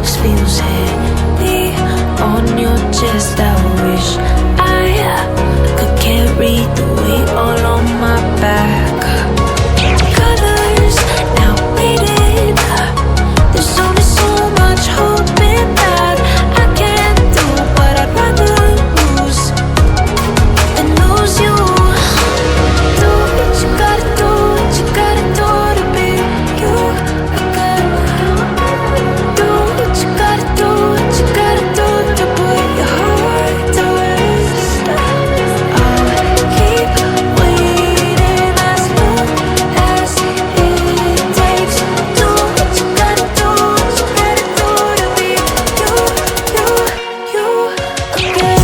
next feels heavy on your chest. I wish I could carry the weight all on my back. Colors now faded. There's only so much hoping that I can do, but I'd rather lose than lose you. Do what you gotta do, what you gotta do to be you again. Do what you gotta do, what you gotta do to put your heart to rest. I'll keep waiting as long as it takes. Do what you gotta do, what you gotta do to be you again.